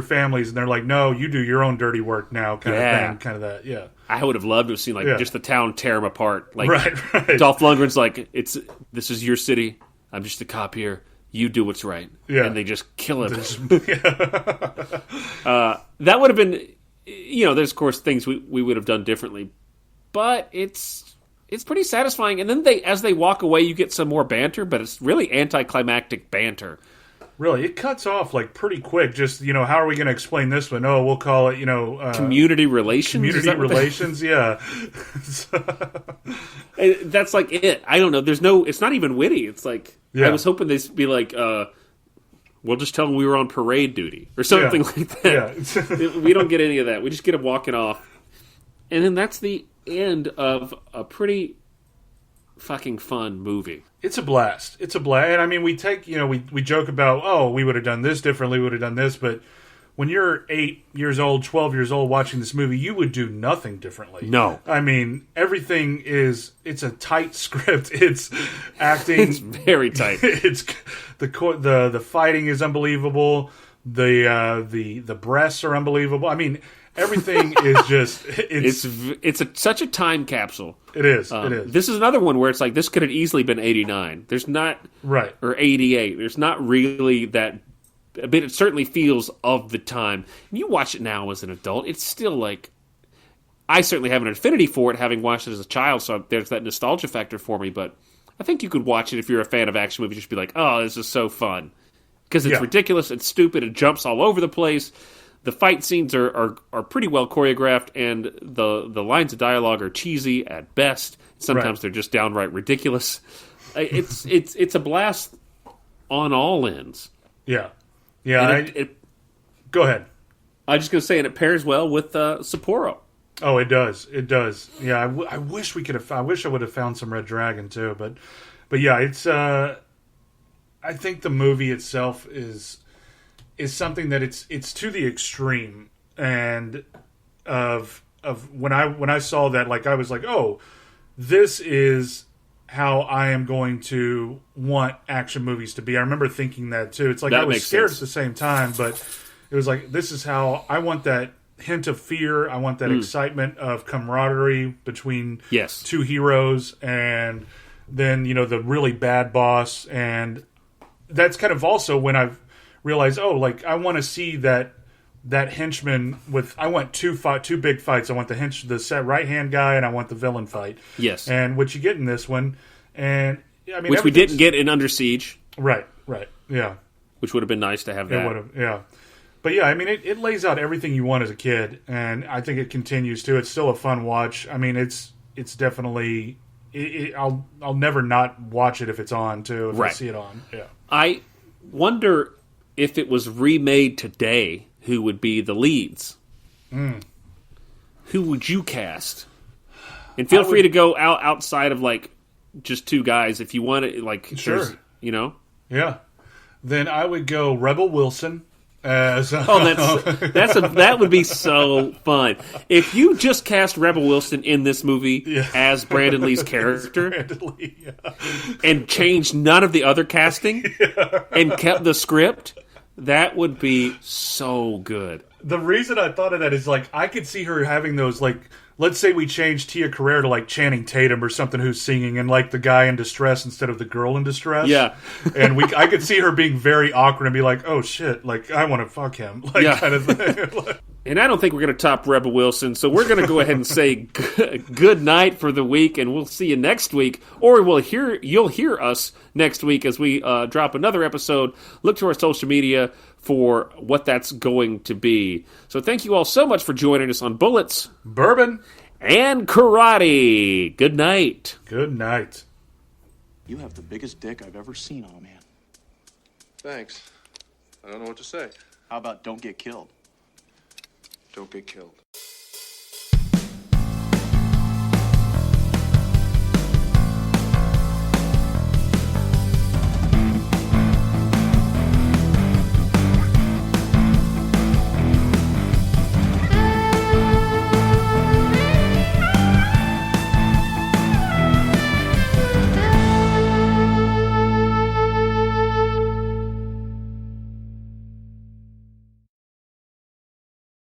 families, and they're like, no, you do your own dirty work now, kind of thing, kind of that, yeah. I would have loved to have seen just the town tear them apart. Like, right. Dolph Lundgren's like, this is your city. I'm just a cop here. You do what's right. Yeah. And they just kill him. That would have been, there's of course things we would have done differently, but it's pretty satisfying. And then as they walk away, you get some more banter, but it's really anticlimactic banter. Really, it cuts off like pretty quick. Just how are we going to explain this one? Oh, we'll call it community relations. Community relations, yeah. That's like it. I don't know. There's no. It's not even witty. It's like I was hoping they'd be like, we'll just tell them we were on parade duty or something like that. Yeah. We don't get any of that. We just get them walking off, and then that's the end of a pretty fucking fun movie. It's a blast. And I mean, we take, we joke about, we would have done this differently, we would have done this, but when you're 8 years old, 12 years old watching this movie, you would do nothing differently. No. I mean, everything it's a tight script. It's acting. It's very tight. It's the fighting is unbelievable. The breasts are unbelievable. I mean, everything is just it's such a time capsule. It is. It is. This is another one where it's like this could have easily been 89. There's not or 88. There's not really that, but it certainly feels of the time. And you watch it now as an adult, it's still like I certainly have an affinity for it, having watched it as a child. So there's that nostalgia factor for me. But I think you could watch it if you're a fan of action movies. Just be like, oh, this is so fun because it's ridiculous, it's stupid, it jumps all over the place. The fight scenes are pretty well choreographed, and the lines of dialogue are cheesy at best. Sometimes they're just downright ridiculous. It's a blast on all ends. Yeah. Go ahead. I was just going to say, and it pairs well with Sapporo. Oh, it does. It does. Yeah, I wish we could have. I wish I would have found some Red Dragon too, but yeah, it's. I think the movie itself is something that it's to the extreme, and of when I saw that, like I was like, oh, this is how I am going to want action movies to be. I remember thinking that too. It's like I was scared at the same time, but it was like, this is how I want that hint of fear. I want that excitement of camaraderie between two heroes, and then the really bad boss, and that's kind of also when I've realize, I want to see that henchman with. I want two big fights. I want the right hand guy, and I want the villain fight. Yes, and what you get in this one, and I mean, which we didn't get in Under Siege. Right, yeah. Which would have been nice to have that. It would have, yeah. But yeah, I mean, it lays out everything you want as a kid, and I think it continues to. It's still a fun watch. I mean, it's definitely. I'll never not watch it if it's on too. If I see it on, yeah. I wonder if it was remade today, who would be the leads? Who would you cast? And feel free to go outside of like just two guys if you want it. Like, sure, Yeah. Then I would go Rebel Wilson as. That would be so fun if you just cast Rebel Wilson in this movie as Brandon Lee's character, and changed none of the other casting and kept the script. That would be so good. The reason I thought of that is like I could see her having those like. Let's say we change Tia Carrere to like Channing Tatum or something who's singing, and like the guy in distress instead of the girl in distress. Yeah. And I could see her being very awkward and be like, oh shit, like I want to fuck him. Like kind of thing. And I don't think we're going to top Rebel Wilson, so we're going to go ahead and say good night for the week, and we'll see you next week, or you'll hear us next week as we drop another episode. Look to our social media for what that's going to be. So thank you all so much for joining us on Bullets, Bourbon, and Karate. Good night. Good night. You have the biggest dick I've ever seen on a man. Thanks. I don't know what to say. How about don't get killed? Don't get killed.